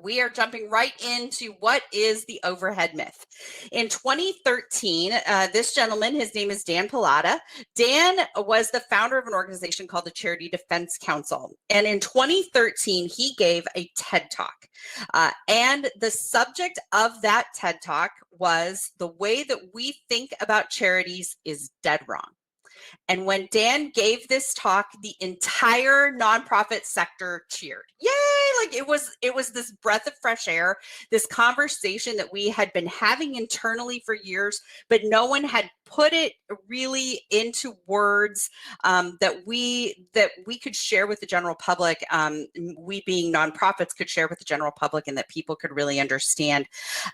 we are jumping right into what is the overhead myth. In 2013, this gentleman, his name is Dan Pallotta. Dan was the founder of an organization called the Charity Defense Council. And in 2013, he gave a TED Talk. And the subject of that TED Talk was the way that we think about charities is dead wrong. And when Dan gave this talk, the entire nonprofit sector cheered. Yay! Like it was this breath of fresh air, this conversation that we had been having internally for years, but no one had put it really into words that we could share with the general public. We being nonprofits could share with the general public, and that people could really understand.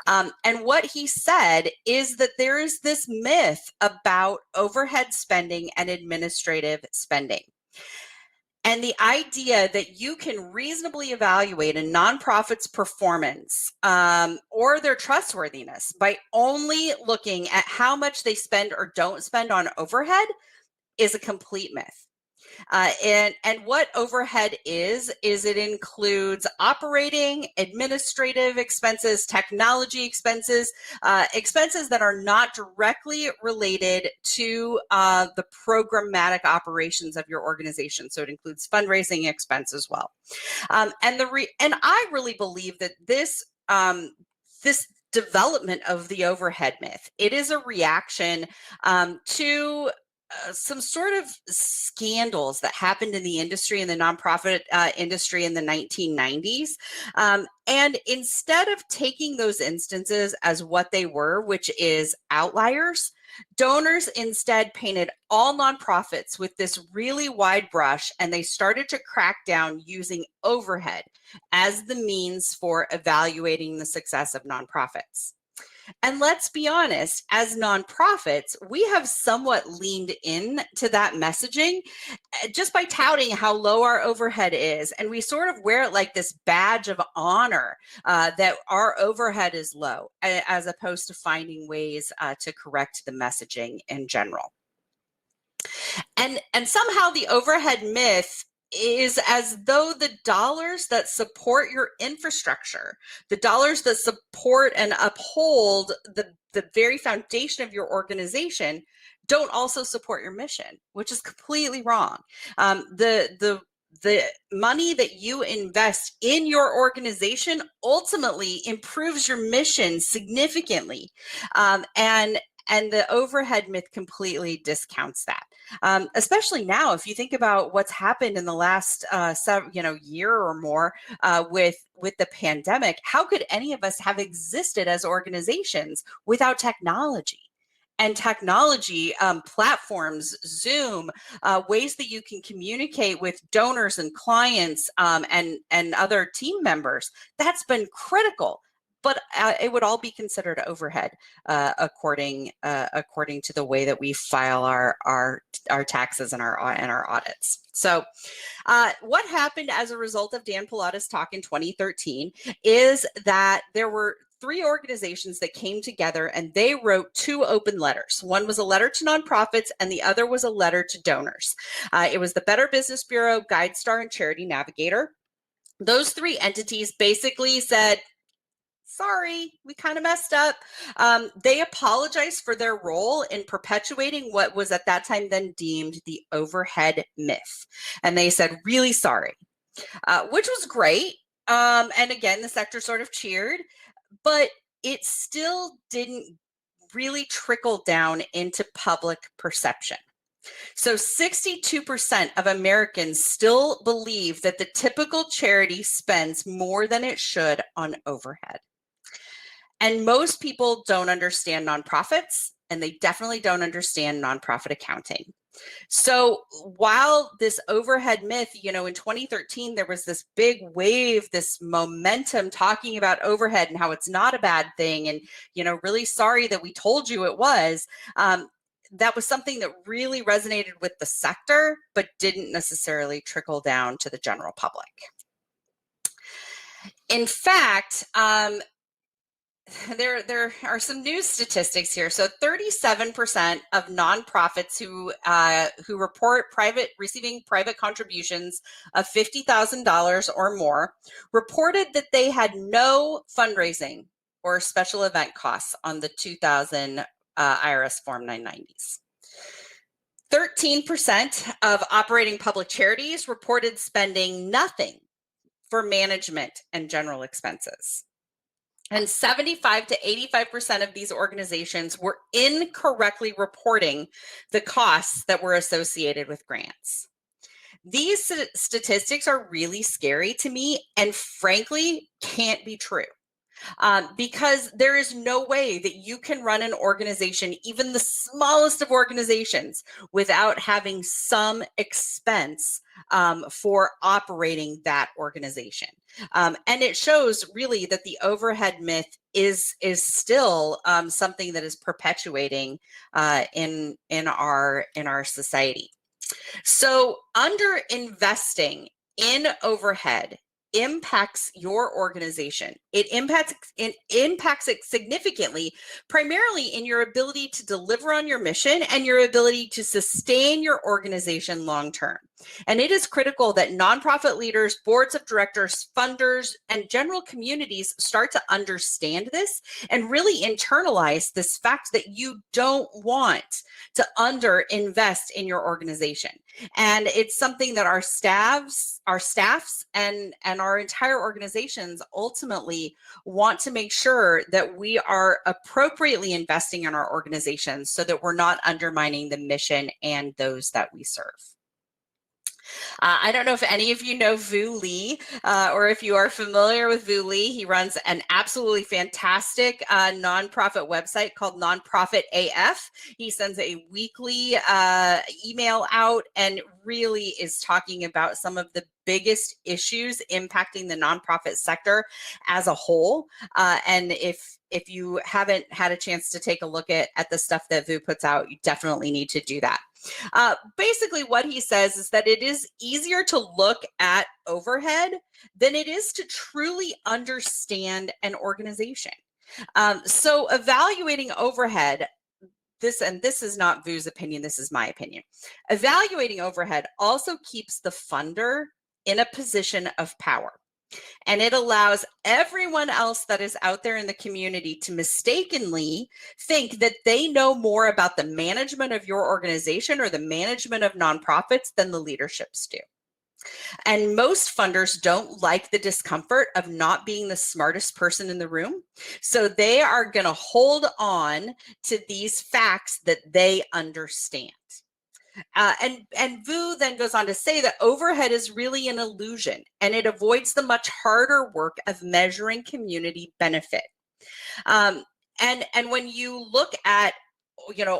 And what he said is that there is this myth about overhead spending and administrative spending. And the idea that you can reasonably evaluate a nonprofit's performance or their trustworthiness by only looking at how much they spend or don't spend on overhead is a complete myth. And what overhead is it includes operating, administrative expenses, technology expenses, expenses that are not directly related to the programmatic operations of your organization. So it includes fundraising expense as well. And I really believe that this development of the overhead myth, it is a reaction to some sort of scandals that happened in the industry, in the nonprofit industry in the 1990s. And instead of taking those instances as what they were, which is outliers, donors instead painted all nonprofits with this really wide brush, and they started to crack down using overhead as the means for evaluating the success of nonprofits. And let's be honest, as nonprofits, we have somewhat leaned into that messaging just by touting how low our overhead is. And we sort of wear it like this badge of honor that our overhead is low, as opposed to finding ways to correct the messaging in general. And somehow the overhead myth is as though the dollars that support your infrastructure, the dollars that support and uphold the very foundation of your organization, don't also support your mission, which is completely wrong. The money that you invest in your organization ultimately improves your mission significantly, and the overhead myth completely discounts that. Especially now, if you think about what's happened in the last year or more with the pandemic, how could any of us have existed as organizations without technology? And technology, platforms, Zoom, ways that you can communicate with donors and clients and other team members, that's been critical. But it would all be considered overhead according to the way that we file our taxes and our audits. So what happened as a result of Dan Pallotta's talk in 2013 is that there were 3 organizations that came together, and they wrote 2 open letters. One was a letter to nonprofits, and the other was a letter to donors. It was the Better Business Bureau, GuideStar, and Charity Navigator. Those 3 entities basically said, sorry, we kind of messed up. They apologized for their role in perpetuating what was at that time then deemed the overhead myth. And they said, really sorry, which was great. And again, the sector sort of cheered, but it still didn't really trickle down into public perception. So 62% of Americans still believe that the typical charity spends more than it should on overhead. And most people don't understand nonprofits, and they definitely don't understand nonprofit accounting. So while this overhead myth, in 2013, there was this big wave, this momentum talking about overhead and how it's not a bad thing. And, really sorry that we told you it was. That was something that really resonated with the sector, but didn't necessarily trickle down to the general public. In fact, there are some news statistics here. So 37% of nonprofits who report receiving private contributions of $50,000 or more reported that they had no fundraising or special event costs on the 2000 IRS Form 990s. 13% of operating public charities reported spending nothing for management and general expenses. And 75 to 85% of these organizations were incorrectly reporting the costs that were associated with grants. These statistics are really scary to me and frankly can't be true. Because there is no way that you can run an organization, even the smallest of organizations, without having some expense for operating that organization. And it shows really that the overhead myth is still something that is perpetuating in our society. So under investing in overhead impacts your organization. It impacts it significantly, primarily in your ability to deliver on your mission and your ability to sustain your organization long term. And it is critical that nonprofit leaders, boards of directors, funders, and general communities start to understand this and really internalize this fact that you don't want to underinvest in your organization. And it's something that our staffs and our entire organizations ultimately want to make sure that we are appropriately investing in our organizations so that we're not undermining the mission and those that we serve. I don't know if any of you know Vu Lee, or if you are familiar with Vu Lee. He runs an absolutely fantastic nonprofit website called Nonprofit AF. He sends a weekly email out and really is talking about some of the biggest issues impacting the nonprofit sector as a whole. And if you haven't had a chance to take a look at the stuff that Vu puts out, you definitely need to do that. Basically, what he says is that it is easier to look at overhead than it is to truly understand an organization. So evaluating overhead, this is not Vu's opinion, this is my opinion. Evaluating overhead also keeps the funder in a position of power. And it allows everyone else that is out there in the community to mistakenly think that they know more about the management of your organization or the management of nonprofits than the leaderships do. And most funders don't like the discomfort of not being the smartest person in the room. So they are going to hold on to these facts that they understand. And Vu then goes on to say that overhead is really an illusion and it avoids the much harder work of measuring community benefit. And when you look at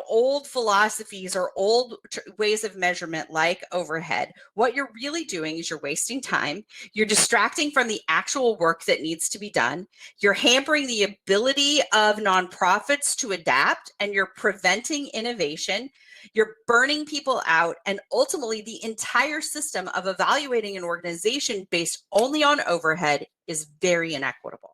old philosophies or old ways of measurement like overhead, what you're really doing is you're wasting time, you're distracting from the actual work that needs to be done, you're hampering the ability of nonprofits to adapt, and you're preventing innovation, you're burning people out, and ultimately the entire system of evaluating an organization based only on overhead is very inequitable.